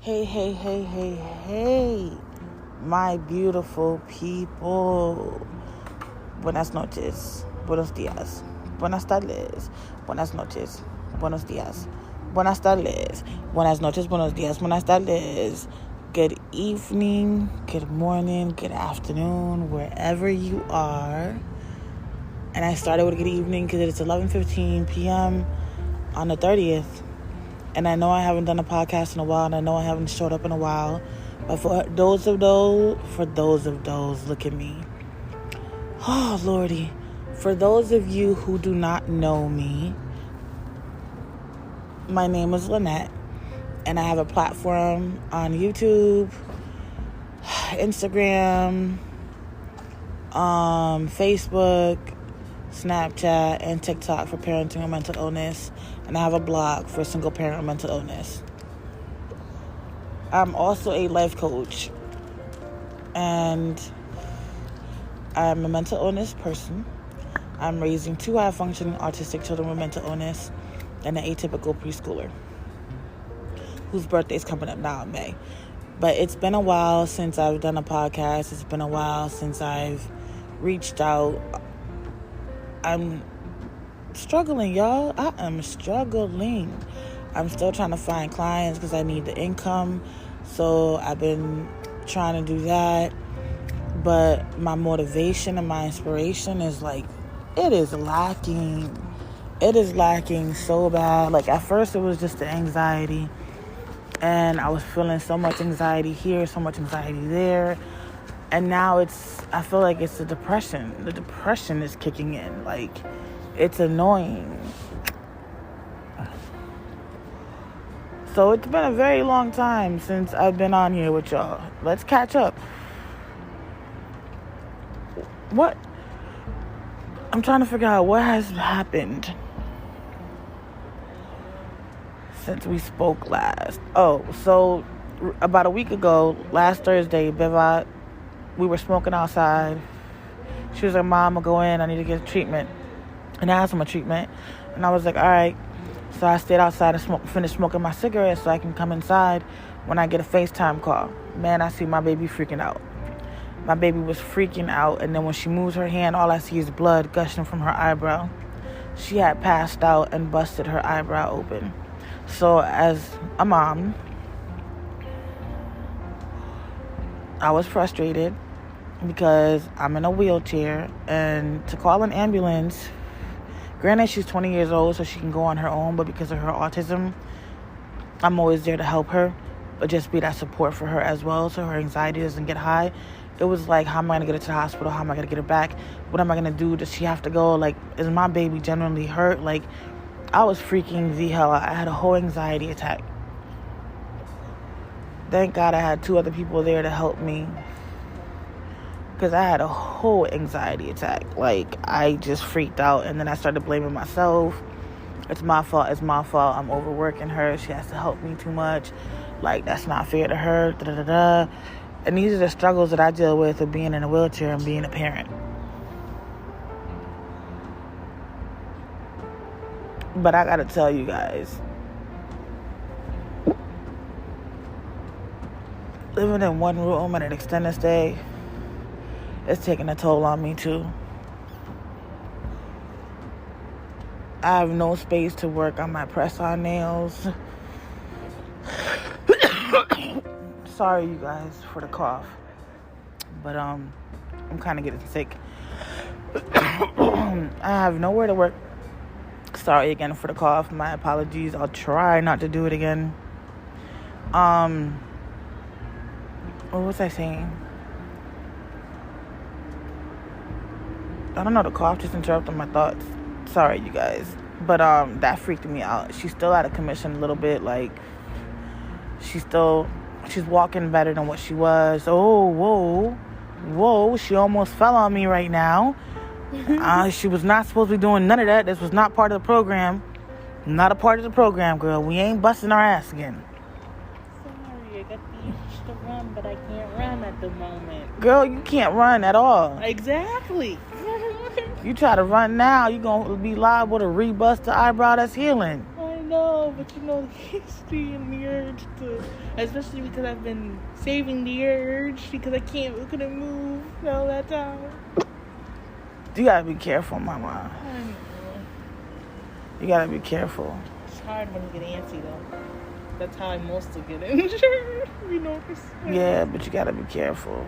Hey, hey, hey, hey, hey, my beautiful people. Buenas noches, buenos días, buenas tardes, buenas noches, buenos días, buenas tardes, buenas noches, buenos días, buenas tardes. Good evening, good morning, good afternoon, wherever you are. And I started with good evening because it's 11:15 p.m. on the 30th. And I know I haven't done a podcast in a while, and I know I haven't showed up in a while. But for those of those, look at me. Oh, Lordy. For those of you who do not know me, my name is Lynette, and I have a platform on YouTube, Instagram, Facebook, Snapchat, and TikTok for parenting and mental illness. And I have a blog for single parent and mental illness. I'm also a life coach. And I'm a mental illness person. I'm raising 2 high-functioning autistic children with mental illness and an atypical preschooler whose birthday is coming up now in May. But it's been a while since I've done a podcast. It's been a while since I've reached out. I'm struggling, y'all. I am struggling. I'm still trying to find clients because I need the income. So I've been trying to do that. But my motivation and my inspiration is it is lacking. It is lacking so bad. Like, at first it was just the anxiety. And I was feeling so much anxiety here, so much anxiety there. And now I feel like it's the depression. The depression is kicking in. It's annoying. So it's been a very long time since I've been on here with y'all. Let's catch up. What? I'm trying to figure out what has happened since we spoke last. Oh, so about a week ago, last Thursday, Bivot, we were smoking outside. She was like, Mom, I'll go in. I need to get treatment. And I asked him a treatment. And I was like, all right. So I stayed outside and finished smoking my cigarette so I can come inside when I get a FaceTime call. Man, I see my baby freaking out. My baby was freaking out. And then when she moves her hand, all I see is blood gushing from her eyebrow. She had passed out and busted her eyebrow open. So as a mom, I was frustrated because I'm in a wheelchair, and to call an ambulance, granted she's 20 years old so she can go on her own, but because of her autism, I'm always there to help her, but just be that support for her as well so her anxiety doesn't get high. It was like, how am I going to get her to the hospital? How am I going to get her back? What am I going to do? Does she have to go? Is my baby genuinely hurt? I was freaking the hell out. I had a whole anxiety attack. Thank God I had 2 other people there to help me, because I had a whole anxiety attack. I just freaked out, and then I started blaming myself. It's my fault. I'm overworking her. She has to help me too much. That's not fair to her. Da-da-da-da. And these are the struggles that I deal with being in a wheelchair and being a parent. But I gotta tell you guys, living in one room at an extended stay is taking a toll on me too. I have no space to work on my press-on nails. Sorry, you guys, for the cough. But I'm kind of getting sick. I have nowhere to work. Sorry again for the cough. My apologies. I'll try not to do it again. What was I saying? I don't know. The cough just interrupted my thoughts. Sorry, you guys. But that freaked me out. She's still out of commission a little bit. She's walking better than what she was. Oh, whoa. She almost fell on me right now. She was not supposed to be doing none of that. This was not part of the program. Not a part of the program, girl. We ain't busting our ass again. Sorry, I got the itch to run, but I can't run at the moment. Girl, you can't run at all. Exactly. You try to run now, you're going to be liable to rebust the eyebrow that's healing. I know, but the history and the urge to, especially because I've been saving the urge because I couldn't move all that time. You gotta be careful, mama. I know. You gotta be careful. It's hard when you get antsy, though. That's how I mostly get injured, Yeah, but you gotta be careful.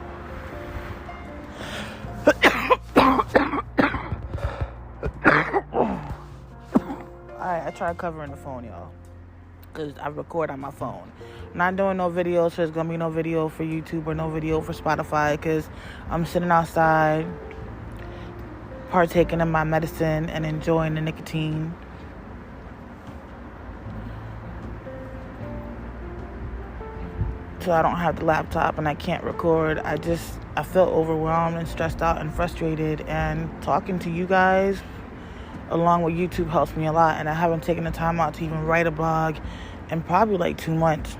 Alright, I tried covering the phone, y'all, because I record on my phone. Not doing no videos, so there's gonna be no video for YouTube or no video for Spotify, because I'm sitting outside partaking in my medicine and enjoying the nicotine. So I don't have the laptop and I can't record. I feel overwhelmed and stressed out and frustrated, and talking to you guys along with YouTube helps me a lot, and I haven't taken the time out to even write a blog in probably like 2 months.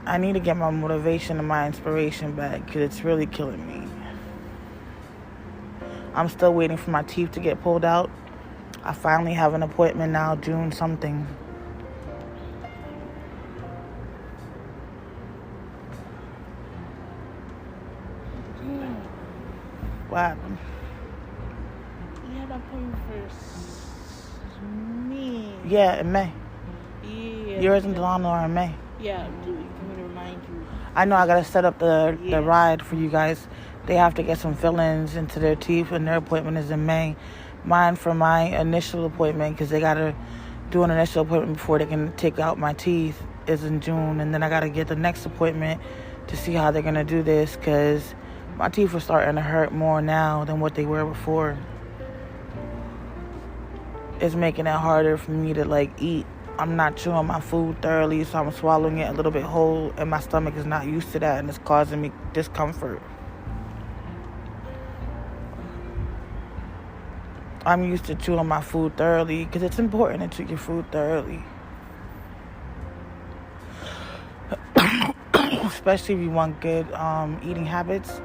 I need to get my motivation and my inspiration back, because it's really killing me. I'm still waiting for my teeth to get pulled out. I finally have an appointment now, June something. What happened? You had an appointment for me. Yeah, in May. Yeah. Yours and Delano are in May. Yeah, dude, you want me to remind you? I know I gotta set up the ride for you guys. They have to get some fillings into their teeth, and their appointment is in May. Mine for my initial appointment, because they gotta do an initial appointment before they can take out my teeth, is in June. And then I gotta get the next appointment to see how they're gonna do this, because my teeth are starting to hurt more now than what they were before. It's making it harder for me to eat. I'm not chewing my food thoroughly, so I'm swallowing it a little bit whole, and my stomach is not used to that, and it's causing me discomfort. I'm used to chewing my food thoroughly, because it's important to chew your food thoroughly. Especially if you want good eating habits.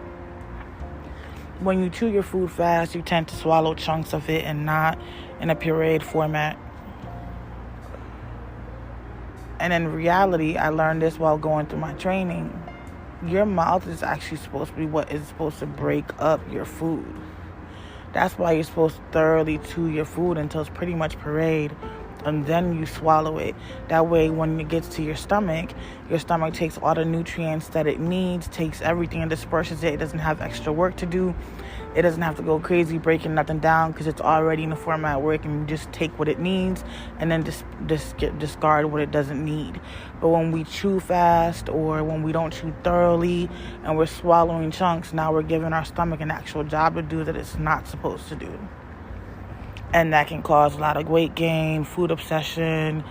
When you chew your food fast, you tend to swallow chunks of it and not in a pureed format. And in reality, I learned this while going through my training. Your mouth is actually supposed to be what is supposed to break up your food. That's why you're supposed to thoroughly chew your food until it's pretty much pureed, and then you swallow it. That way, when it gets to your stomach takes all the nutrients that it needs, takes everything and disperses it. It doesn't have extra work to do. It doesn't have to go crazy breaking nothing down, because it's already in the format where it can just take what it needs and then discard what it doesn't need. But when we chew fast, or when we don't chew thoroughly and we're swallowing chunks, now we're giving our stomach an actual job to do that it's not supposed to do. And that can cause a lot of weight gain, food obsession,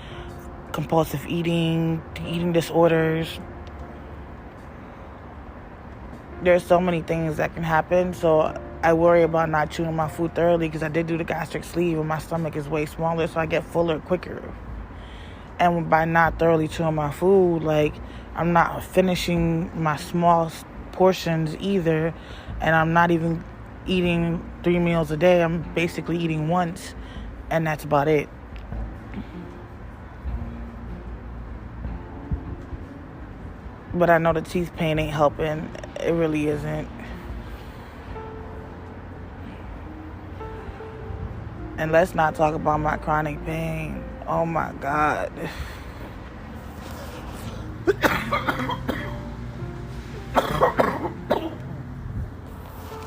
compulsive eating disorders. There's so many things that can happen. So I worry about not chewing my food thoroughly, because I did do the gastric sleeve and my stomach is way smaller, so I get fuller quicker. And by not thoroughly chewing my food, I'm not finishing my small portions either, and I'm not even eating 3 meals a day. I'm basically eating once, and that's about it. But I know the teeth pain ain't helping. It really isn't. And let's not talk about my chronic pain. Oh my God.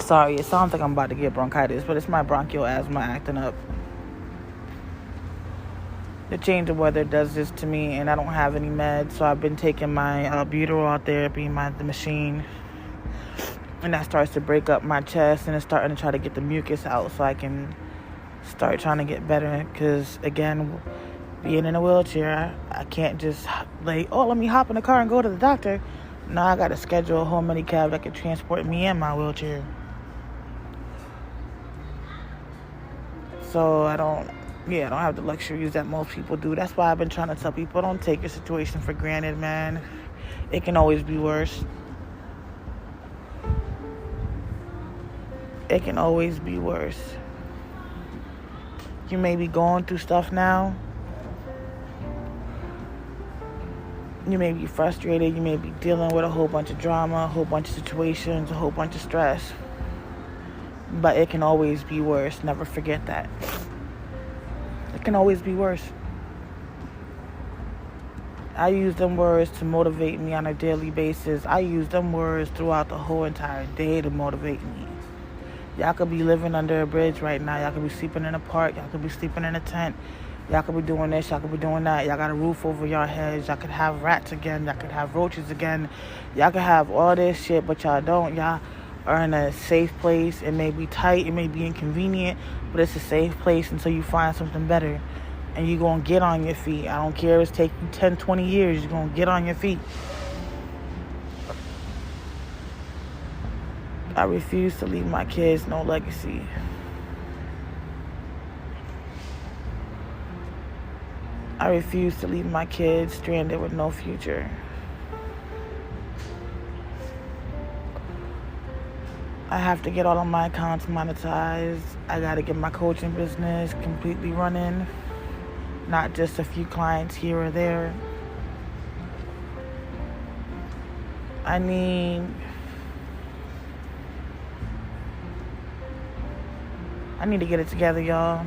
Sorry, it sounds like I'm about to get bronchitis, but it's my bronchial asthma acting up. The change of weather does this to me, and I don't have any meds, so I've been taking my albuterol therapy, the machine, and that starts to break up my chest, and it's starting to try to get the mucus out so I can start trying to get better. Because again, being in a wheelchair, I can't just let me hop in the car and go to the doctor. No, I got to schedule a home Medicab that can transport me in my wheelchair. So I don't have the luxuries that most people do. That's why I've been trying to tell people, don't take your situation for granted, man. It can always be worse. It can always be worse. You may be going through stuff now. You may be frustrated. You may be dealing with a whole bunch of drama, a whole bunch of situations, a whole bunch of stress. But it can always be worse. Never forget that. It can always be worse. I use them words to motivate me on a daily basis. I use them words throughout the whole entire day to motivate me. Y'all could be living under a bridge right now. Y'all could be sleeping in a park. Y'all could be sleeping in a tent. Y'all could be doing this. Y'all could be doing that. Y'all got a roof over your heads. Y'all could have rats again. Y'all could have roaches again. Y'all could have all this shit, but y'all don't. Y'all are in a safe place. It may be tight. It may be inconvenient, but it's a safe place until you find something better. And you're going to get on your feet. I don't care if it's taking you 10, 20 years. You're going to get on your feet. I refuse to leave my kids no legacy. I refuse to leave my kids stranded with no future. I have to get all of my accounts monetized. I got to get my coaching business completely running. Not just a few clients here or there. I need to get it together, y'all.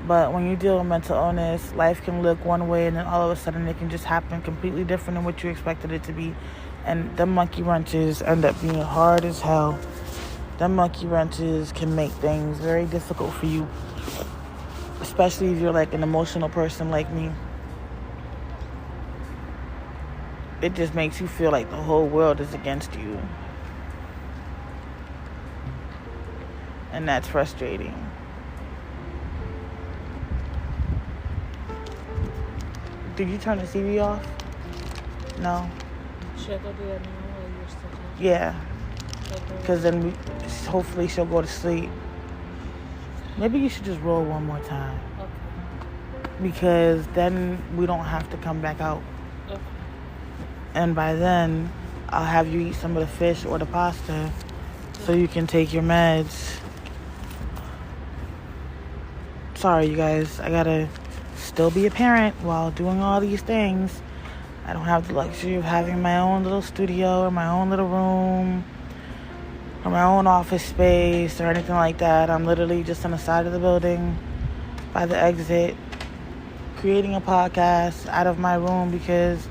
But when you deal with mental illness, life can look one way and then all of a sudden it can just happen completely different than what you expected it to be. And the monkey wrenches end up being hard as hell. The monkey wrenches can make things very difficult for you. Especially if you're like an emotional person like me. It just makes you feel like the whole world is against you. And that's frustrating. Did you turn the TV off? No? Should I go do that now while you're still talking? Yeah. Because then hopefully she'll go to sleep. Maybe you should just roll one more time. Okay. Because then we don't have to come back out. Okay. And by then, I'll have you eat some of the fish or the pasta so you can take your meds. Sorry, you guys. I gotta still be a parent while doing all these things. I don't have the luxury of having my own little studio or my own little room or my own office space or anything like that. I'm literally just on the side of the building by the exit creating a podcast out of my room because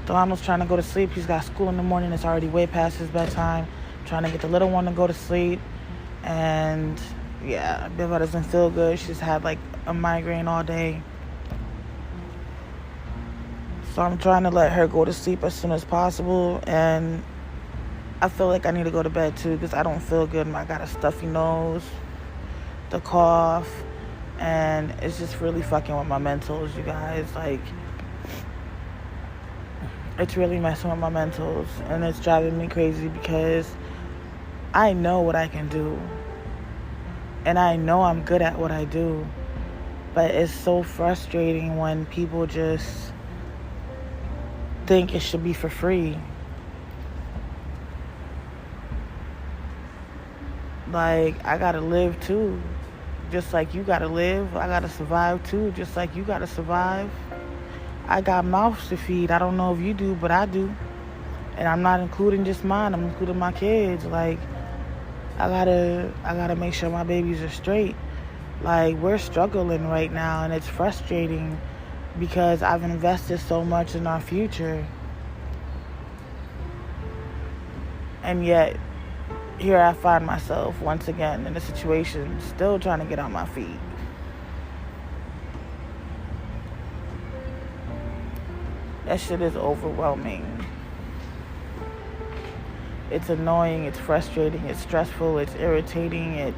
Donald's trying to go to sleep. He's got school in the morning. It's already way past his bedtime. I'm trying to get the little one to go to sleep. And yeah, Biva doesn't feel good. She's had like a migraine all day. So I'm trying to let her go to sleep as soon as possible. And I feel like I need to go to bed too because I don't feel good. I got a stuffy nose, the cough, and it's just really fucking with my mentals, you guys. Like, it's really messing with my mentals. And it's driving me crazy because I know what I can do. And I know I'm good at what I do. But it's so frustrating when people just think it should be for free. Like, I gotta live too. Just like you gotta live. I gotta survive too. Just like you gotta survive. I got mouths to feed. I don't know if you do, but I do. And I'm not including just mine. I'm including my kids. Like, I gotta make sure my babies are straight. Like, we're struggling right now, and it's frustrating because I've invested so much in our future. And yet, here I find myself once again in a situation still trying to get on my feet. That shit is overwhelming. It's annoying, it's frustrating, it's stressful, it's irritating, it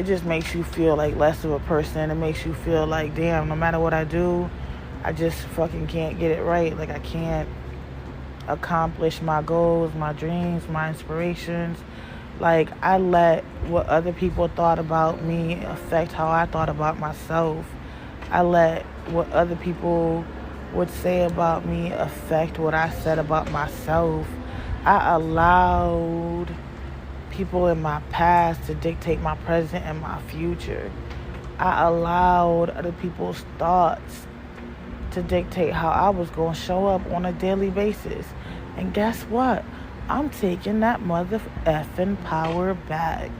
just makes you feel like less of a person. It makes you feel like, damn, no matter what I do, I just fucking can't get it right. Like, I can't accomplish my goals, my dreams, my inspirations. Like, I let what other people thought about me affect how I thought about myself. I let what other people would say about me affect what I said about myself. I allowed people in my past to dictate my present and my future. I allowed other people's thoughts to dictate how I was going to show up on a daily basis. And guess what? I'm taking that mother effing power back.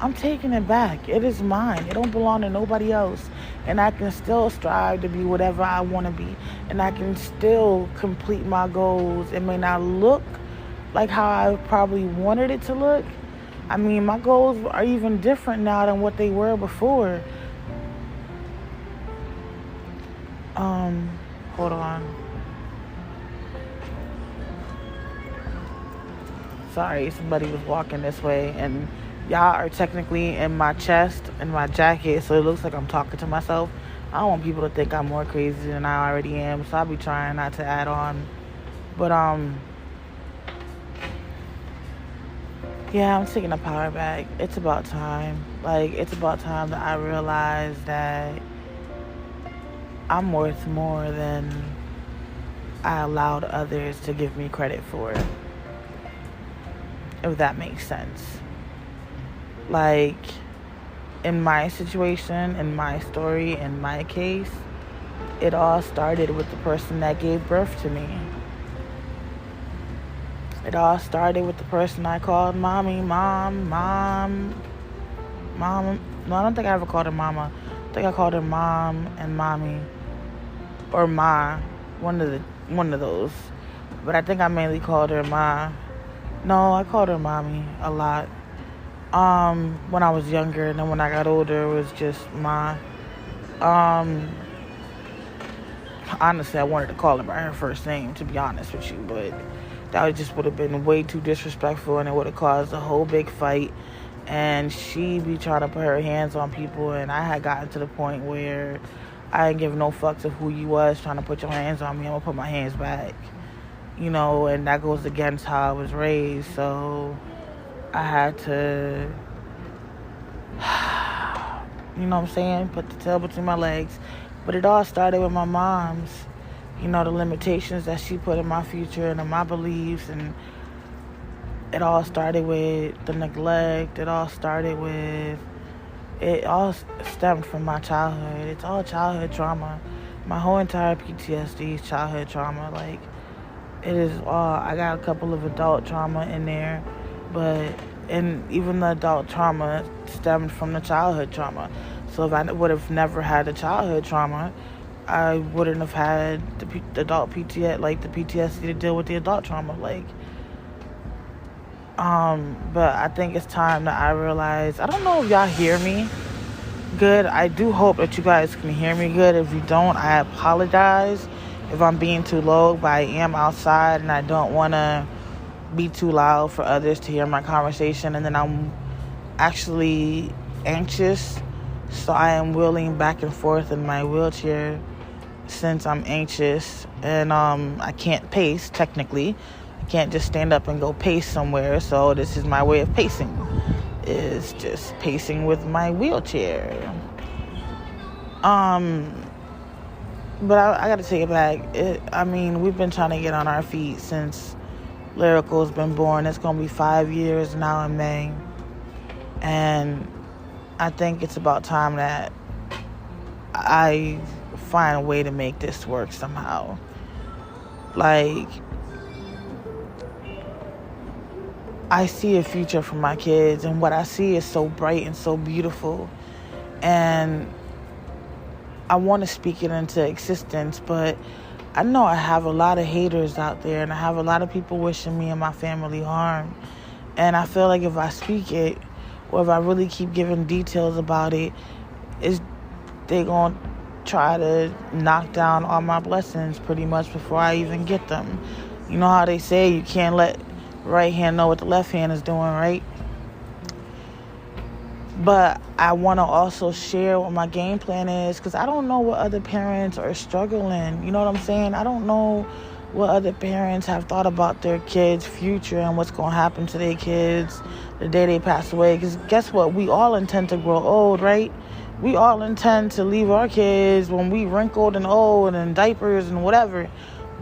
I'm taking it back. It is mine. It don't belong to nobody else. And I can still strive to be whatever I want to be. And I can still complete my goals. It may not look like how I probably wanted it to look. I mean, my goals are even different now than what they were before. Hold on. Sorry, somebody was walking this way, and y'all are technically in my chest, in my jacket, so it looks like I'm talking to myself. I don't want people to think I'm more crazy than I already am, so I'll be trying not to add on. But, yeah, I'm taking the power back. It's about time. Like, it's about time that I realize that I'm worth more than I allowed others to give me credit for. If that makes sense. Like, in my situation, in my story, in my case, it all started with the person that gave birth to me. It all started with the person I called mommy, mom. No, I don't think I ever called her mama. I think I called her mom and mommy. Or ma. One of those. But I think I mainly called her ma. No, I called her mommy a lot. When I was younger, and then when I got older, it was just ma. Honestly, I wanted to call her by her first name, to be honest with you, but that just would have been way too disrespectful, and it would have caused a whole big fight. And she be trying to put her hands on people, and I had gotten to the point where I didn't give no fucks of who you was trying to put your hands on me. I'm gonna put my hands back. You know, and that goes against how I was raised, so I had to, you know what I'm saying, put the tail between my legs. But it all started with my mom's, you know, the limitations that she put in my future and in my beliefs, and it all started with the neglect. It all stemmed from my childhood. It's all childhood trauma. My whole entire PTSD is childhood trauma. Like, it is all, I got a couple of adult trauma in there, and even the adult trauma stemmed from the childhood trauma. So if I would have never had the childhood trauma, I wouldn't have had the adult PTSD, like the PTSD to deal with the adult trauma. Like, but I think it's time that I realize, I don't know if y'all hear me good. I do hope that you guys can hear me good. If you don't, I apologize if I'm being too low, but I am outside and I don't want to be too loud for others to hear my conversation, and then I'm actually anxious, so I am wheeling back and forth in my wheelchair since I'm anxious, and I can't pace technically. I can't just stand up and go pace somewhere, so this is my way of pacing, is just pacing with my wheelchair. But I gotta take it back. We've been trying to get on our feet since Lyrical's been born. It's gonna be 5 years now in May. And I think it's about time that I find a way to make this work somehow. Like, I see a future for my kids, and what I see is so bright and so beautiful. And I want to speak it into existence, but I know I have a lot of haters out there, and I have a lot of people wishing me and my family harm. And I feel like if I speak it, or if I really keep giving details about it, they going to try to knock down all my blessings pretty much before I even get them. You know how they say you can't let right hand know what the left hand is doing, right? But I want to also share what my game plan is, because I don't know what other parents are struggling. You know what I'm saying? I don't know what other parents have thought about their kids' future and what's going to happen to their kids the day they pass away. Because guess what? We all intend to grow old, right? We all intend to leave our kids when we wrinkled and old and in diapers and whatever.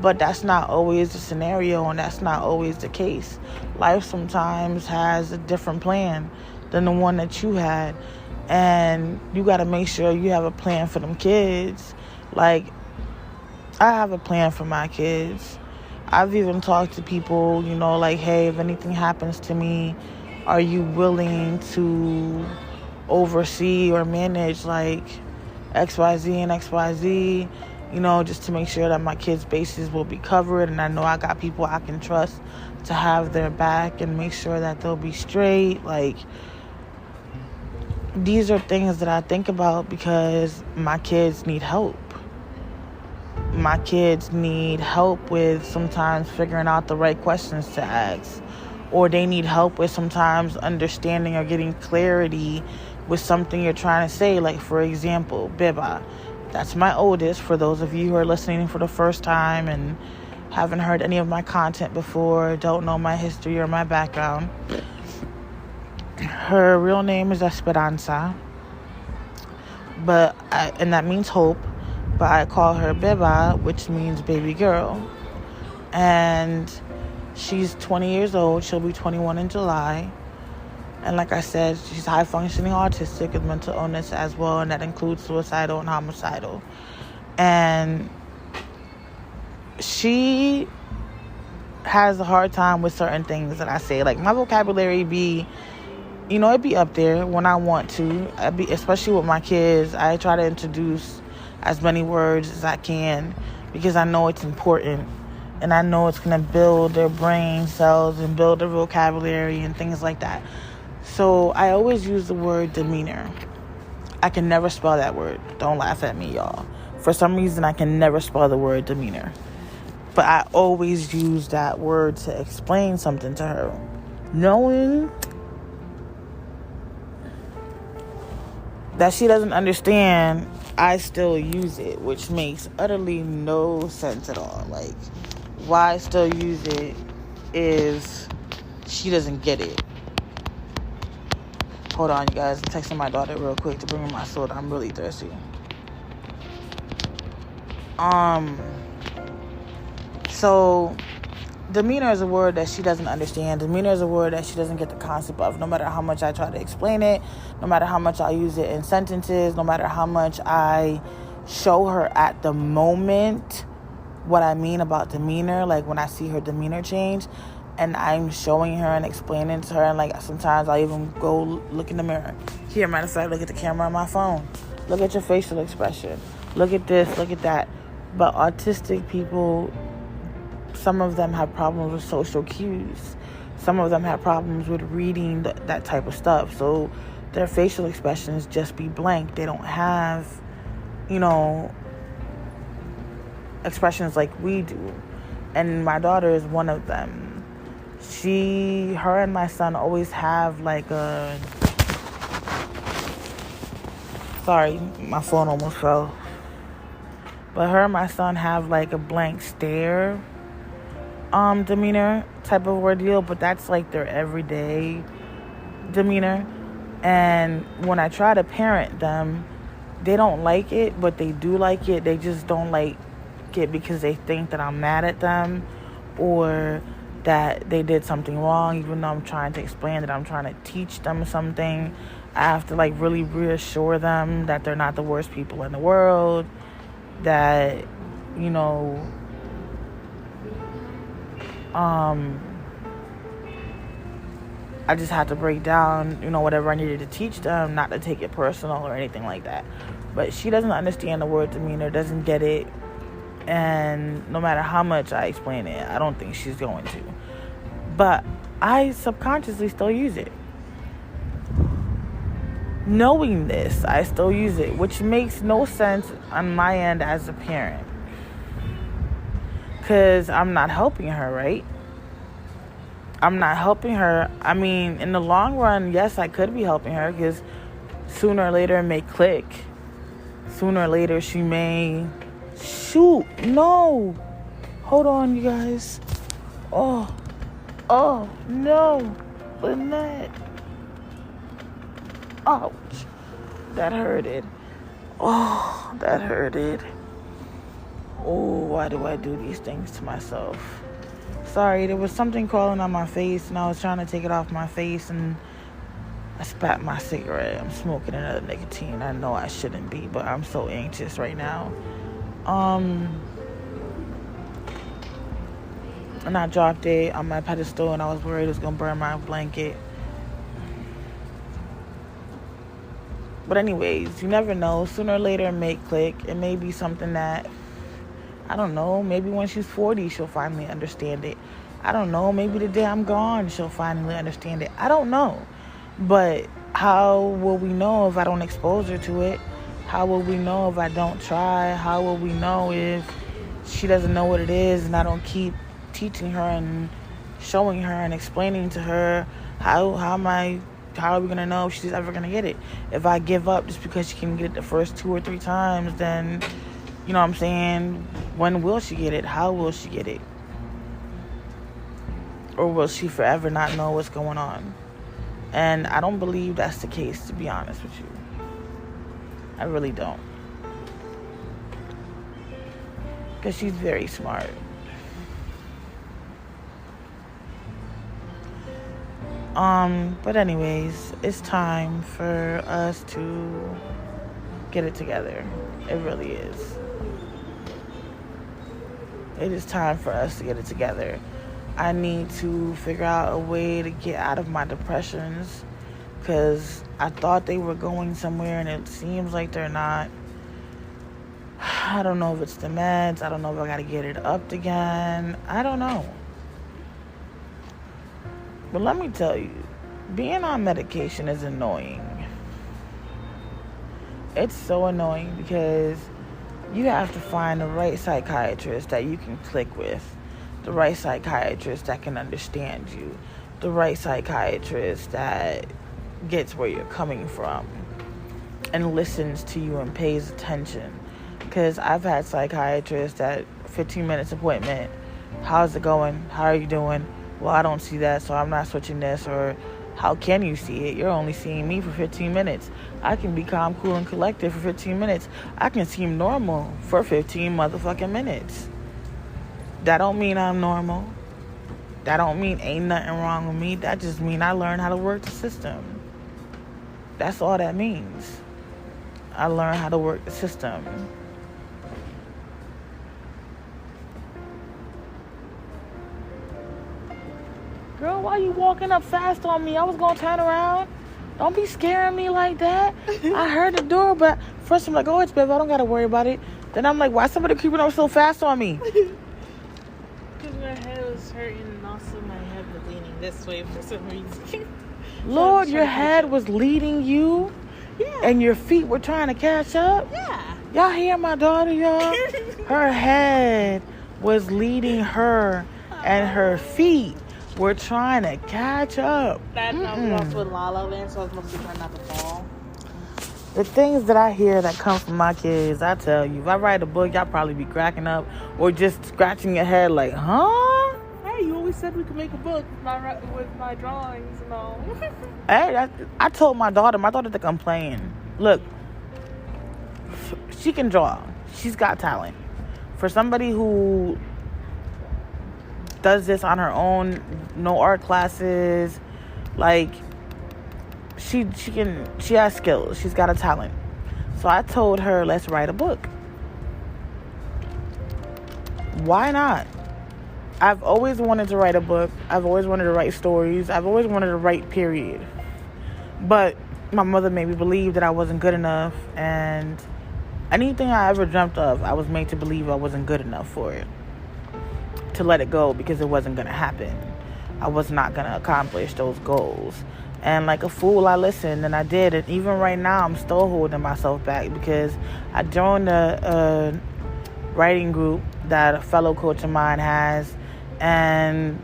But that's not always the scenario, and that's not always the case. Life sometimes has a different plan than the one that you had. And you got to make sure you have a plan for them kids. Like, I have a plan for my kids. I've even talked to people, like, hey, if anything happens to me, are you willing to oversee or manage, like, XYZ and XYZ, just to make sure that my kids' bases will be covered, and I know I got people I can trust to have their back and make sure that they'll be straight. Like, these are things that I think about because my kids need help. My kids need help with sometimes figuring out the right questions to ask, or they need help with sometimes understanding or getting clarity with something you're trying to say. Like, for example, Biba, that's my oldest, for those of you who are listening for the first time and haven't heard any of my content before, don't know my history or my background. Her real name is Esperanza, and that means hope, but I call her Biba, which means baby girl. And she's 20 years old. She'll be 21 in July. And like I said, she's high-functioning autistic with mental illness as well, and that includes suicidal and homicidal. And she has a hard time with certain things that I say. Like, my vocabulary it'd be up there when I want to. Especially with my kids, I try to introduce as many words as I can because I know it's important. And I know it's going to build their brain cells and build their vocabulary and things like that. So I always use the word demeanor. I can never spell that word. Don't laugh at me, y'all. For some reason, I can never spell the word demeanor. But I always use that word to explain something to her. Knowing that she doesn't understand, I still use it, which makes utterly no sense at all. Like, why I still use it is she doesn't get it. Hold on, you guys. I'm texting my daughter real quick to bring me my soda. I'm really thirsty. So, demeanor is a word that she doesn't understand. Demeanor is a word that she doesn't get the concept of. No matter how much I try to explain it, no matter how much I use it in sentences, no matter how much I show her at the moment what I mean about demeanor, like when I see her demeanor change, and I'm showing her and explaining to her, and like sometimes I'll even go look in the mirror. Here, matter of fact, look at the camera on my phone. Look at your facial expression. Look at this, look at that. But autistic people, some of them have problems with social cues. Some of them have problems with reading that type of stuff. So their facial expressions just be blank. They don't have, expressions like we do. And my daughter is one of them. Her and my son always have like sorry, my phone almost fell. But her and my son have like a blank stare demeanor type of ordeal, but that's like their everyday demeanor. And when I try to parent them, they don't like it, but they do like it. They just don't like it because they think that I'm mad at them or that they did something wrong, even though I'm trying to explain that I'm trying to teach them something. I have to like really reassure them that they're not the worst people in the world, that I just had to break down, whatever I needed to teach them, not to take it personal or anything like that. But she doesn't understand the word demeanor, doesn't get it. And no matter how much I explain it, I don't think she's going to. But I subconsciously still use it. Knowing this, I still use it, which makes no sense on my end as a parent. Because I'm not helping her, right? I'm not helping her. I mean, in the long run, yes, I could be helping her because sooner or later it may click. Sooner or later she may... Shoot, no. Hold on, you guys. Oh, no. Lynette. Ouch. That hurted. Oh, that hurted. Oh, why do I do these things to myself? Sorry, there was something crawling on my face, and I was trying to take it off my face, and I spat my cigarette. I'm smoking another nicotine. I know I shouldn't be, but I'm so anxious right now. And I dropped it on my pedestal, and I was worried it was gonna burn my blanket. But anyways, you never know. Sooner or later, it may click. It may be something that, I don't know, maybe when she's 40, she'll finally understand it. I don't know, maybe the day I'm gone, she'll finally understand it. I don't know. But how will we know if I don't expose her to it? How will we know if I don't try? How will we know if she doesn't know what it is and I don't keep teaching her and showing her and explaining to her? How are we gonna know if she's ever gonna get it? If I give up just because she can get it the first 2 or 3 times, then, you know what I'm saying, when will she get it? How will she get it? Or will she forever not know what's going on? And I don't believe that's the case, to be honest with you. I really don't. Because she's very smart. But anyways, it's time for us to get it together. It really is. It is time for us to get it together. I need to figure out a way to get out of my depressions, because I thought they were going somewhere and it seems like they're not. I don't know if it's the meds. I don't know if I got to get it upped again. I don't know. But let me tell you, being on medication is annoying. It's so annoying because you have to find the right psychiatrist that you can click with, the right psychiatrist that can understand you, the right psychiatrist that gets where you're coming from and listens to you and pays attention. Because I've had psychiatrists at 15 minutes appointment. How's it going? How are you doing? Well, I don't see that, so I'm not switching this. Or how can you see it? You're only seeing me for 15 minutes. I can be calm, cool, and collected for 15 minutes. I can seem normal for 15 motherfucking minutes. That don't mean I'm normal. That don't mean ain't nothing wrong with me. That just mean I learned how to work the system. That's all that means. I learned how to work the system. Girl, why you walking up fast on me? I was gonna turn around. Don't be scaring me like that. I heard the door, but first I'm like, oh, it's Bev. I don't gotta worry about it. Then I'm like, why somebody creeping up so fast on me? Because my head was hurting and also my head was leaning this way for some reason. Lord, your head was leading you? Yeah. And your feet were trying to catch up? Yeah. Y'all hear my daughter, y'all? Her head was leading her and her feet were trying to catch up. That was also with La La Land, so I was mostly trying not to fall. The things that I hear that come from my kids, I tell you, if I write a book, y'all probably be cracking up or just scratching your head like, huh? Hey, you always said we could make a book with my drawings and all. Hey, I told my daughter to come playing. Look, she can draw. She's got talent. For somebody who does this on her own, no art classes, like she has skills. She's got a talent. So I told her, let's write a book. Why not? I've always wanted to write a book. I've always wanted to write stories. I've always wanted to write, period. But my mother made me believe that I wasn't good enough, and anything I ever dreamt of, I was made to believe I wasn't good enough for it. To let it go because it wasn't going to happen. I was not going to accomplish those goals. And like a fool, I listened and I did. And even right now, I'm still holding myself back because I joined a writing group that a fellow coach of mine has. And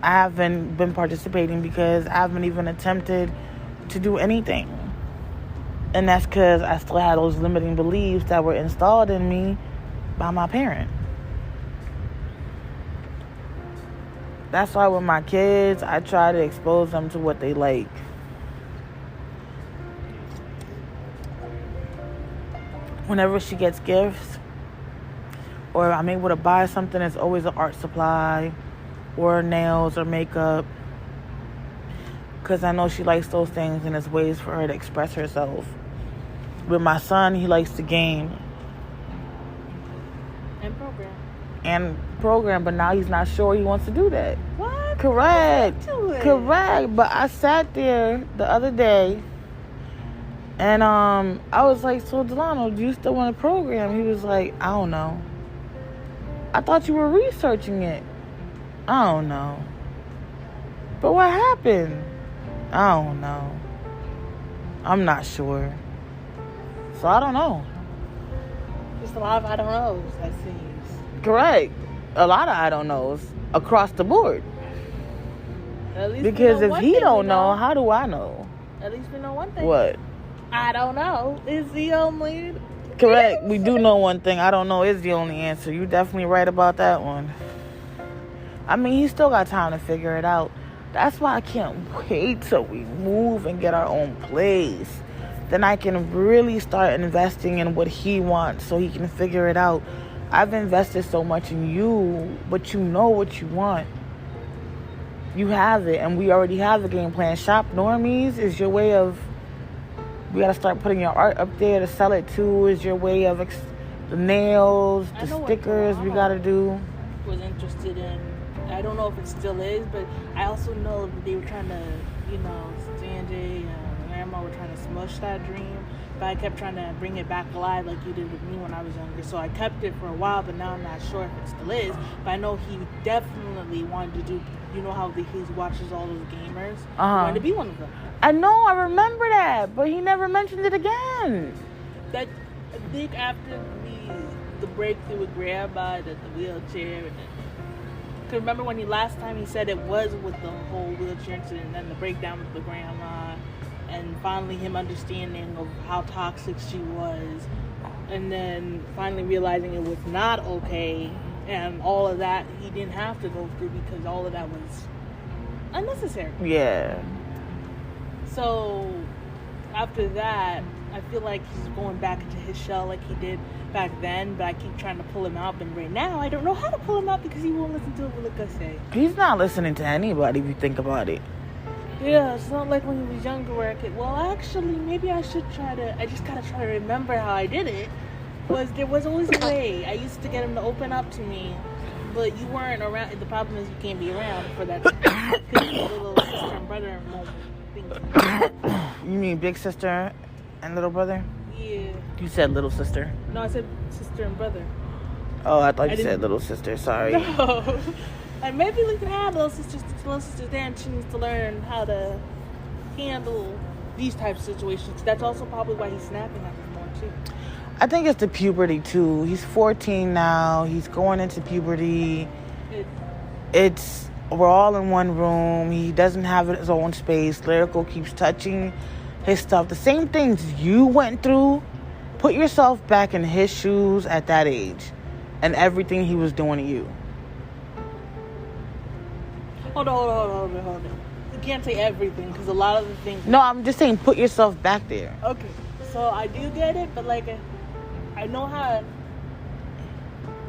I haven't been participating because I haven't even attempted to do anything. And that's because I still had those limiting beliefs that were installed in me by my parent. That's why with my kids, I try to expose them to what they like. Whenever she gets gifts, or I'm able to buy something, it's always an art supply, or nails, or makeup. because I know she likes those things and it's ways for her to express herself. With my son, he likes to game And program, but now he's not sure he wants to do that. What? Correct. Correct. But I sat there the other day and I was like, so Delano, do you still want to program? He was like, I don't know. I thought you were researching it. I don't know. But what happened? I don't know. I'm not sure. So I don't know. Just a lot of I don't knows, that seems. Correct. A lot of I don't knows across the board. At least Because if he don't know, know, how do I know? At least we know one thing. What? I don't know is the only. Correct. We do know one thing. I don't know is the only answer. You're definitely right about that one. I mean, he still got time to figure it out. That's why I can't wait till we move and get our own place. Then I can really start investing in what he wants so he can figure it out. I've invested so much in you, but you know what you want. You have it, and we already have the game plan. Shop Normies is your way of... We got to start putting your art up there to sell it too. Is your way of... the nails, the stickers we got to do. Was interested in... I don't know if it still is, but I also know that they were trying to, Sanjay and Grandma were trying to smush that dream, but I kept trying to bring it back alive like you did with me when I was younger. So I kept it for a while, but now I'm not sure if it still is. But I know he definitely wanted to do, how he watches all those gamers. He wanted to be one of them. I know, I remember that, but he never mentioned it again. That I think after the breakthrough with Grandma, the wheelchair, and because remember when last time he said it was with the whole wheelchair incident and then the breakdown with the grandma and finally him understanding of how toxic she was and then finally realizing it was not okay and all of that he didn't have to go through because all of that was unnecessary. Yeah. So after that, I feel like he's going back into his shell like he did back then, but I keep trying to pull him out. But right now, I don't know how to pull him out because he won't listen to what I say. He's not listening to anybody if you think about it. Yeah, it's not like when he was younger where I could, actually, maybe I should I just gotta try to remember how I did it. There was always a way. I used to get him to open up to me, but you weren't around. The problem is you can't be around for that. Little sister and brother moment. You mean big sister and little brother? Yeah. You said little sister. No, I said sister and brother. Oh, I thought you said little sister. Sorry. No. And maybe we can have little sisters there, and she needs to learn how to handle these types of situations. That's also probably why he's snapping at me more too. I think it's the puberty too. He's 14 now. He's going into puberty. We're all in one room. He doesn't have his own space. Lyrical keeps touching his stuff. The same things you went through. Put yourself back in his shoes at that age and everything he was doing to you. Hold on. You can't say everything because a lot of the things... No, I'm just saying put yourself back there. Okay. So I do get it, but I know how...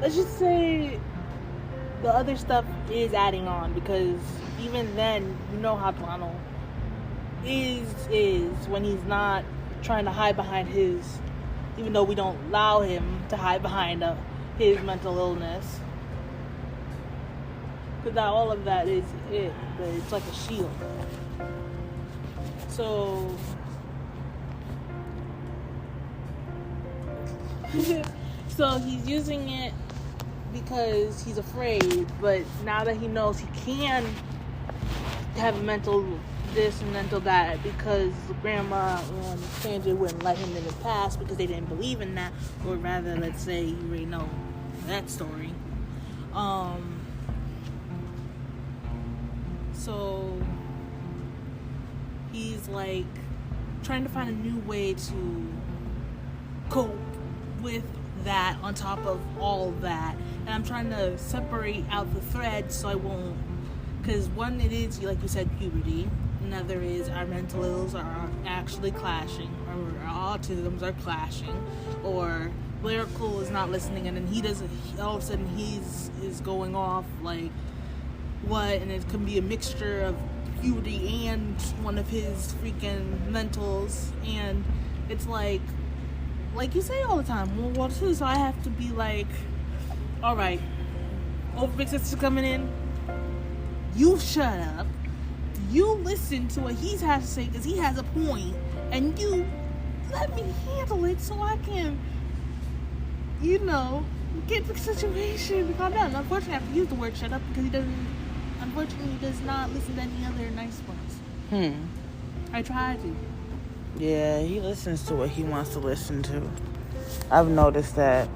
Let's just say the other stuff is adding on because even then, you know how Delano is when he's not trying to hide behind his... Even though we don't allow him to hide behind his mental illness. Because all of that is it. But it's like a shield. So... So he's using it because he's afraid, but now that he knows he can have mental this and mental that because Grandma and Sanjay wouldn't let him in the past because they didn't believe in that, or rather, let's say you already know that story. So he's trying to find a new way to cope with that on top of all that, and I'm trying to separate out the threads so I won't, because one, it is like you said, puberty. Another is our mental ills are actually clashing, or our autisms are clashing, or Lyrical is not listening, and then he doesn't. All of a sudden, is going off what, and it can be a mixture of puberty and one of his freaking mentals, and it's like you say all the time, World War II, so I have to be like, all right, over big sister coming in, you shut up, you listen to what he has to say because he has a point, and you let me handle it so I can, get the situation to calm down. Unfortunately, I have to use the word shut up because he does not listen to any other nice ones. I try to. Yeah, he listens to what he wants to listen to. I've noticed that.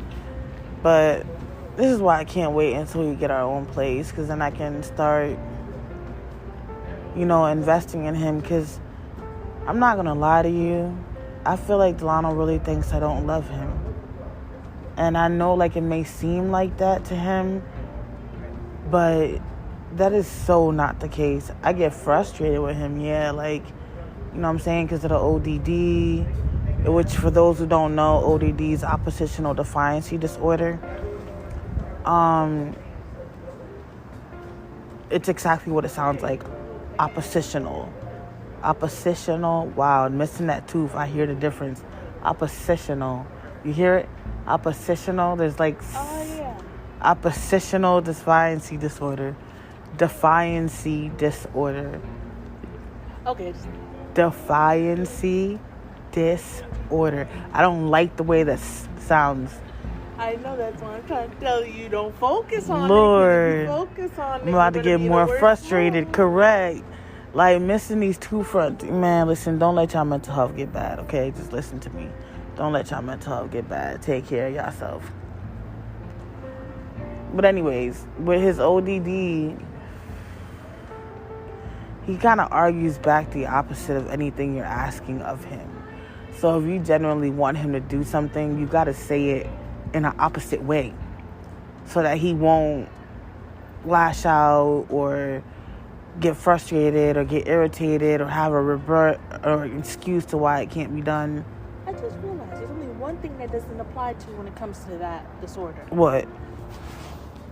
But this is why I can't wait until we get our own place, because then I can start, investing in him. Because I'm not going to lie to you. I feel like Delano really thinks I don't love him. And I know, it may seem like that to him, but that is so not the case. I get frustrated with him, you know what I'm saying, because of the ODD, which for those who don't know, ODD is oppositional defiancy disorder. It's exactly what it sounds like, oppositional. Wow, I'm missing that tooth. I hear the difference. Oppositional. You hear it? Oppositional. There's oppositional defiancy disorder. Defiancy disorder. Okay. Defiancy disorder. I don't like the way that sounds. I know, that's why I'm trying to tell you, don't focus on Lord, it. Focus on it. I'm about to get more frustrated. Correct. Missing these two fronts. Man, listen, don't let y'all mental health get bad, okay? Just listen to me. Don't let y'all mental health get bad. Take care of yourself. But anyways, with his ODD, he kind of argues back the opposite of anything you're asking of him. So if you genuinely want him to do something, you got to say it in an opposite way so that he won't lash out or get frustrated or get irritated or have a revert or excuse to why it can't be done. I just realized there's only one thing that doesn't apply to when it comes to that disorder. What?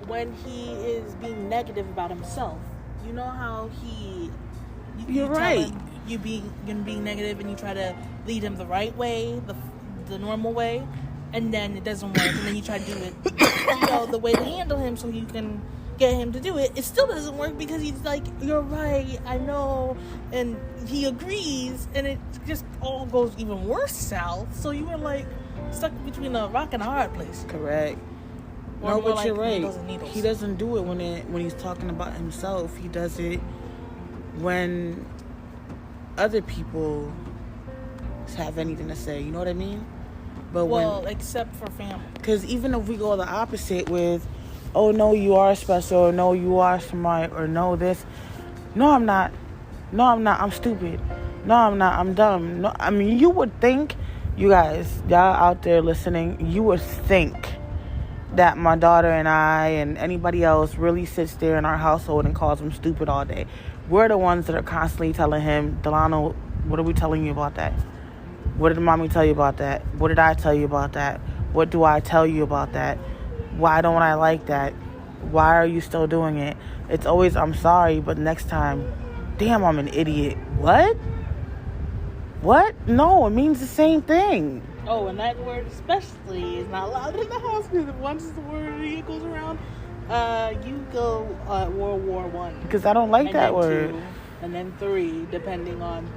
When he is being negative about himself. You know how You're right. You're being negative and you try to lead him the right way, the normal way, and then it doesn't work, and then you try to do it, the way to handle him so you can get him to do it. It still doesn't work because he's like, you're right, I know, and he agrees, and it just all goes even worse south. So you were stuck between a rock and a hard place. Correct. No, but you're right. He doesn't do it when he's talking about himself. He does it when other people have anything to say. You know what I mean? But except for family. Because even if we go the opposite with, oh, no, you are special, or no, you are smart, or no, this. No, I'm not. No, I'm not. I'm stupid. No, I'm not. I'm dumb. No, I mean, you would think, you guys, y'all out there listening, you would think that my daughter and I and anybody else really sits there in our household and calls him stupid all day. We're the ones that are constantly telling him, Delano, what are we telling you about that? What did mommy tell you about that? What did I tell you about that? What do I tell you about that? Why don't I like that? Why are you still doing it? It's always, I'm sorry, but next time, damn, I'm an idiot. What? No, it means the same thing. Oh, and that word especially is not allowed in the house because once the word goes around, you go World War I. Because I don't like that word. 2, and then 3, depending on.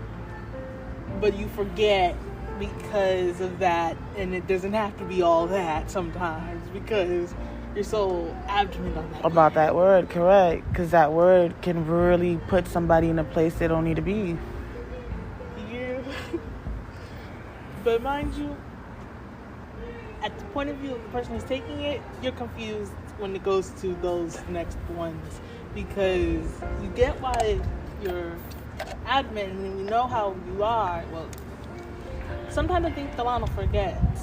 But you forget because of that, and it doesn't have to be all that sometimes because you're so adamant on that. About that word, correct? Because that word can really put somebody in a place they don't need to be. Yeah. But mind you, at the point of view of the person who's taking it, you're confused when it goes to those next ones because you get why you're adamant and you know how you are. Well, sometimes I think Delano forgets,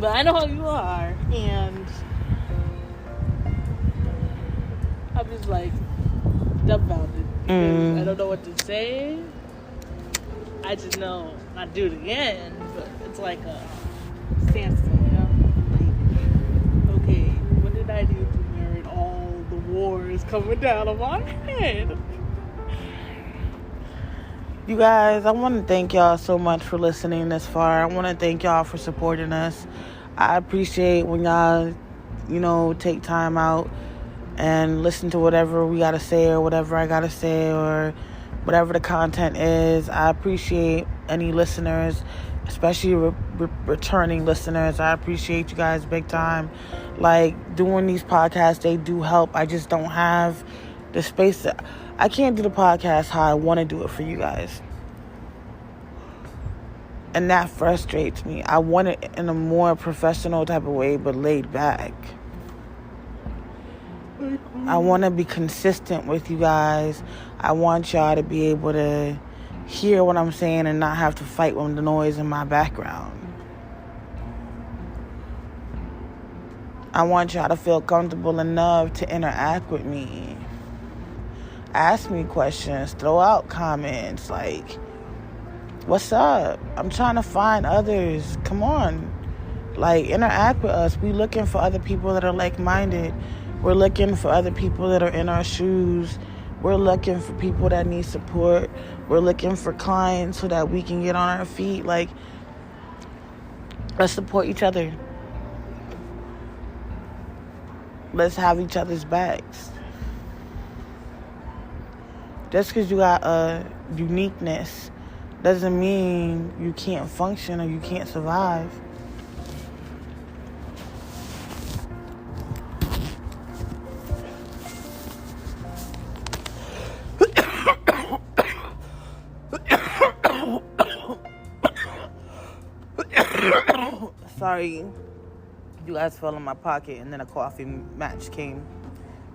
but I know how you are, and I'm just dumbfounded because I don't know what to say. I just know not do it again, but it's like a standstill, okay, what did I do to merit all the wars coming down on my head? You guys, I want to thank y'all so much for listening this far. I want to thank y'all for supporting us. I appreciate when y'all, take time out and listen to whatever we got to say or whatever I got to say or whatever the content is. I appreciate any listeners, especially returning listeners. I appreciate you guys big time. Like, doing these podcasts, they do help. I just don't have the space. I can't do the podcast how I want to do it for you guys. And that frustrates me. I want it in a more professional type of way, but laid back. I want to be consistent with you guys. I want y'all to be able to hear what I'm saying and not have to fight with the noise in my background. I want y'all to feel comfortable enough to interact with me. Ask me questions. Throw out comments. Like, what's up? I'm trying to find others. Come on. Like, interact with us. We looking for other people that are like-minded. We're looking for other people that are in our shoes. We're looking for people that need support. We're looking for clients so that we can get on our feet. Like, let's support each other. Let's have each other's backs. Just because you got a uniqueness doesn't mean you can't function or you can't survive. Sorry, you guys fell in my pocket and then a coffee match came.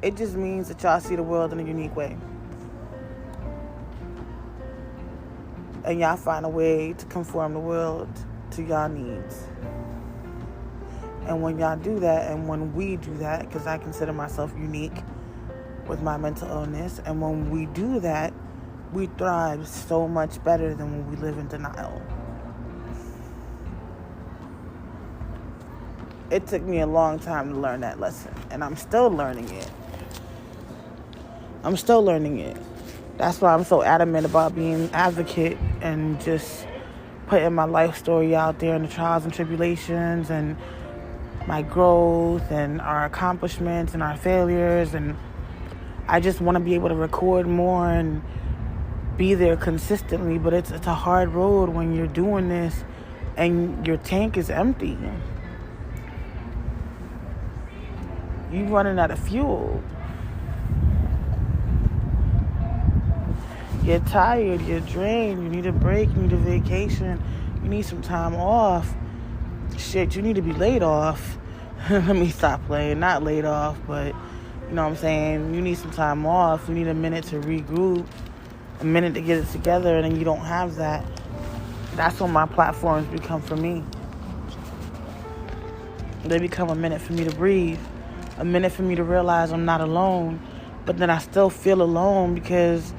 It just means that y'all see the world in a unique way. And y'all find a way to conform the world to y'all needs. And when y'all do that, and when we do that, because I consider myself unique with my mental illness, and when we do that, we thrive so much better than when we live in denial. It took me a long time to learn that lesson, and I'm still learning it. That's why I'm so adamant about being an advocate and just putting my life story out there and the trials and tribulations and my growth and our accomplishments and our failures. And I just want to be able to record more and be there consistently, but it's a hard road when you're doing this and your tank is empty. You running out of fuel. You're tired, you're drained, you need a break, you need a vacation, you need some time off. Shit, you need to be laid off. Let me stop playing. Not laid off, but you know what I'm saying? You need some time off. You need a minute to regroup, a minute to get it together, and then you don't have that. That's when my platforms become for me. They become a minute for me to breathe. A minute for me to realize I'm not alone, but then I still feel alone because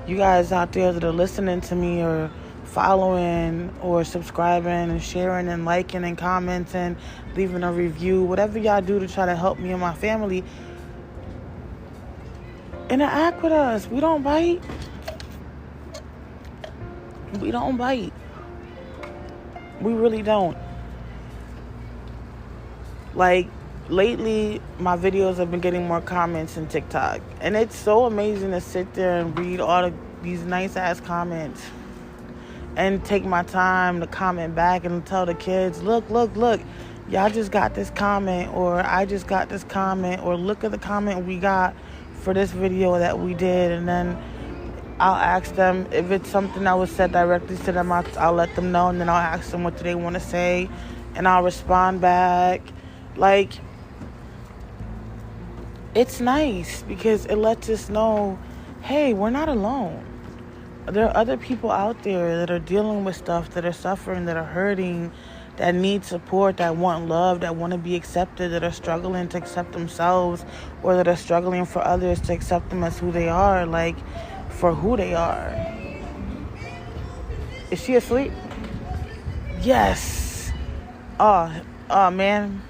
you guys out there that are listening to me or following or subscribing and sharing and liking and commenting, leaving a review, whatever y'all do to try to help me and my family, interact with us. We don't bite. We really don't. Like, lately, my videos have been getting more comments in TikTok. And it's so amazing to sit there and read all of these nice-ass comments and take my time to comment back and tell the kids, look, y'all just got this comment, or I just got this comment, or look at the comment we got for this video that we did. And then I'll ask them if it's something that was said directly to them. I'll let them know, and then I'll ask them what do they want to say, and I'll respond back. Like, it's nice because it lets us know, hey, we're not alone. There are other people out there that are dealing with stuff, that are suffering, that are hurting, that need support, that want love, that want to be accepted, that are struggling to accept themselves, or that are struggling for others to accept them as who they are, like, for who they are. Is she asleep? Yes. Oh, man.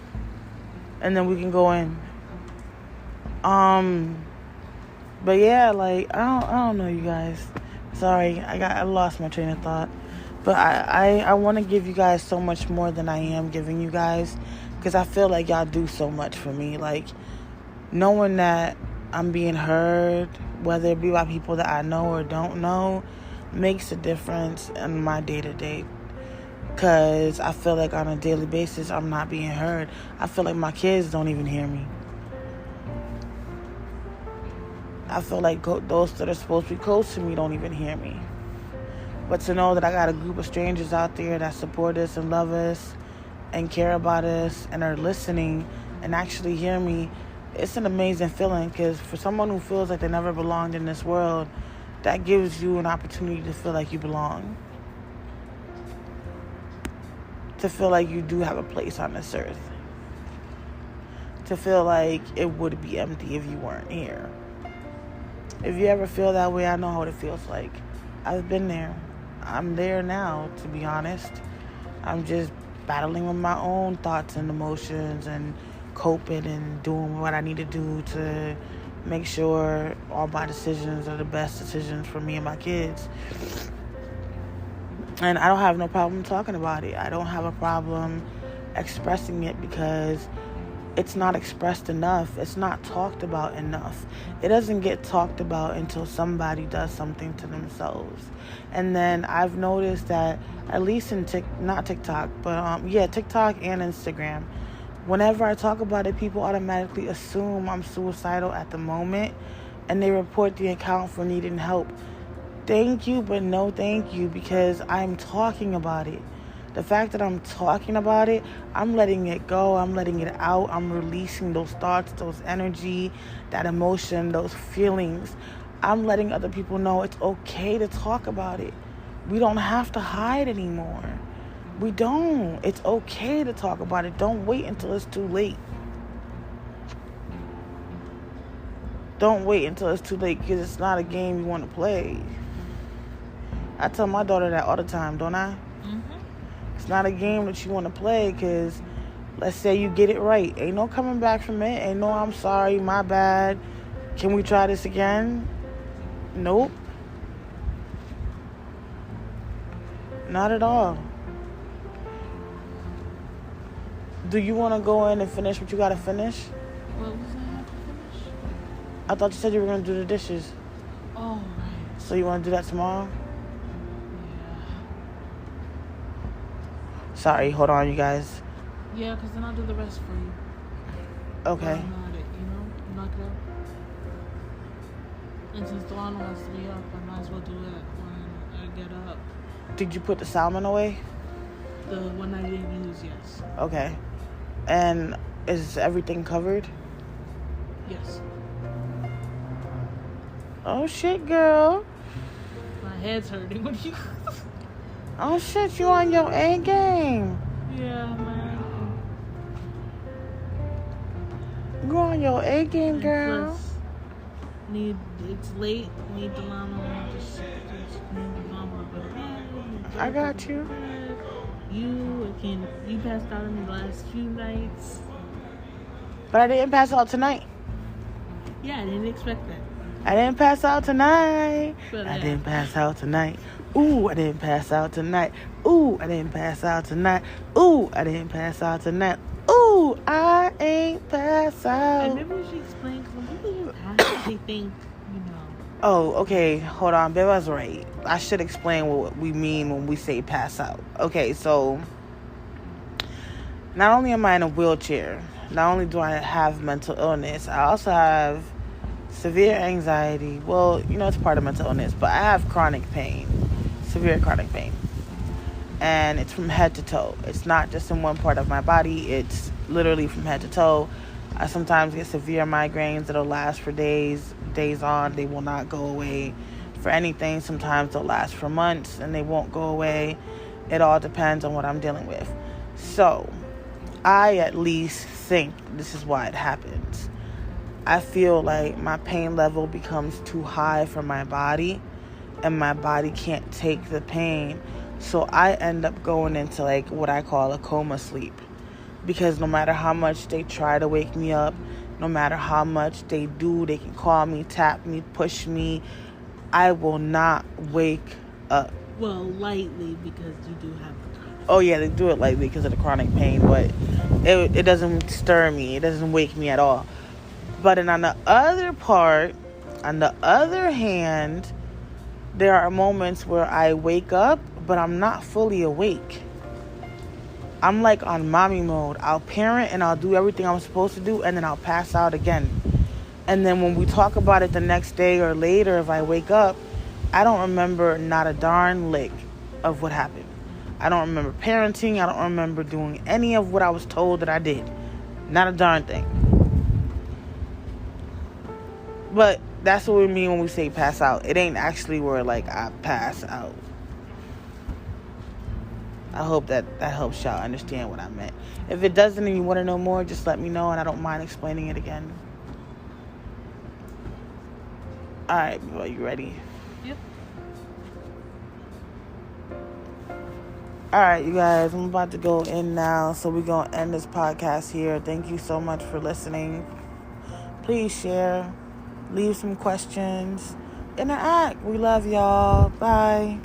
And then we can go in. But yeah, like, I don't know, you guys. Sorry, I lost my train of thought. But I want to give you guys so much more than I am giving you guys, because I feel like y'all do so much for me. Like, knowing that I'm being heard, whether it be by people that I know or don't know, makes a difference in my day-to-day. Because I feel like on a daily basis, I'm not being heard. I feel like my kids don't even hear me. I feel like those that are supposed to be close to me don't even hear me. But to know that I got a group of strangers out there that support us and love us and care about us and are listening and actually hear me, it's an amazing feeling. Because for someone who feels like they never belonged in this world, that gives you an opportunity to feel like you belong. To feel like you do have a place on this earth. To feel like it would be empty if you weren't here. If you ever feel that way, I know what it feels like. I've been there. I'm there now, to be honest. I'm just battling with my own thoughts and emotions and coping and doing what I need to do to make sure all my decisions are the best decisions for me and my kids. And I don't have no problem talking about it. I don't have a problem expressing it because it's not expressed enough. It's not talked about enough. It doesn't get talked about until somebody does something to themselves. And then I've noticed that, at least in TikTok and Instagram, whenever I talk about it, people automatically assume I'm suicidal at the moment, and they report the account for needing help. Thank you, but no thank you, because I'm talking about it. The fact that I'm talking about it, I'm letting it go. I'm letting it out. I'm releasing those thoughts, those energy, that emotion, those feelings. I'm letting other people know it's okay to talk about it. We don't have to hide anymore. We don't. It's okay to talk about it. Don't wait until it's too late. Don't wait until it's too late, because it's not a game you want to play. I tell my daughter that all the time, don't I? It's not a game that you want to play, because let's say you get it right. Ain't no coming back from it. Ain't no I'm sorry, my bad. Can we try this again? Nope. Not at all. Do you want to go in and finish what you got to finish? What was I have to finish? I thought you said you were going to do the dishes. Oh, right. So you want to do that tomorrow? Sorry, hold on, you guys. Yeah, because then I'll do the rest for you. Okay. Knock it out. And since Delano wants to be up, I might as well do it when I get up. Did you put the salmon away? The one I didn't use, yes. Okay. And is everything covered? Yes. Oh, shit, girl. My head's hurting when you... Oh, shit, you on your A game. Yeah, man. You on your A game, girl. Plus, it's late. Need Delano. Just need Mama to go to bed. I got you. You passed out in the last few nights. But I didn't pass out tonight. Yeah, I didn't expect that. I didn't pass out tonight. But, I didn't pass out tonight. Ooh, I didn't pass out tonight. Ooh, I didn't pass out tonight. Ooh, I didn't pass out tonight. Ooh, I ain't pass out. And maybe we should explain, because when people hear pass, they think, Oh, okay. Hold on. Babe, I was right. I should explain what we mean when we say pass out. Okay, so not only am I in a wheelchair, not only do I have mental illness, I also have severe anxiety. Well, it's part of mental illness, but I have chronic pain, severe chronic pain. And it's from head to toe. It's not just in one part of my body. It's literally from head to toe. I sometimes get severe migraines that'll last for days on. They will not go away for anything. Sometimes they'll last for months and they won't go away. It all depends on what I'm dealing with. So, I at least think this is why it happens. I feel like my pain level becomes too high for my body, and my body can't take the pain. So I end up going into what I call a coma sleep. Because no matter how much they try to wake me up, no matter how much they do, they can call me, tap me, push me, I will not wake up. Well, lightly, because you do have the chronic. Oh yeah, they do it lightly because of the chronic pain, but it doesn't stir me. It doesn't wake me at all. But then on the other hand, there are moments where I wake up, but I'm not fully awake. I'm like on mommy mode. I'll parent and I'll do everything I'm supposed to do, and then I'll pass out again. And then when we talk about it the next day or later, if I wake up, I don't remember not a darn lick of what happened. I don't remember parenting. I don't remember doing any of what I was told that I did. Not a darn thing. But that's what we mean when we say pass out. It ain't actually where, like, I pass out. I hope that helps y'all understand what I meant. If it doesn't and you want to know more, just let me know and I don't mind explaining it again. Alright, are you ready? Yep. Alright, you guys, I'm about to go in now, so we're going to end this podcast here. Thank you so much for listening. Please share. Leave some questions. Interact. We love y'all. Bye.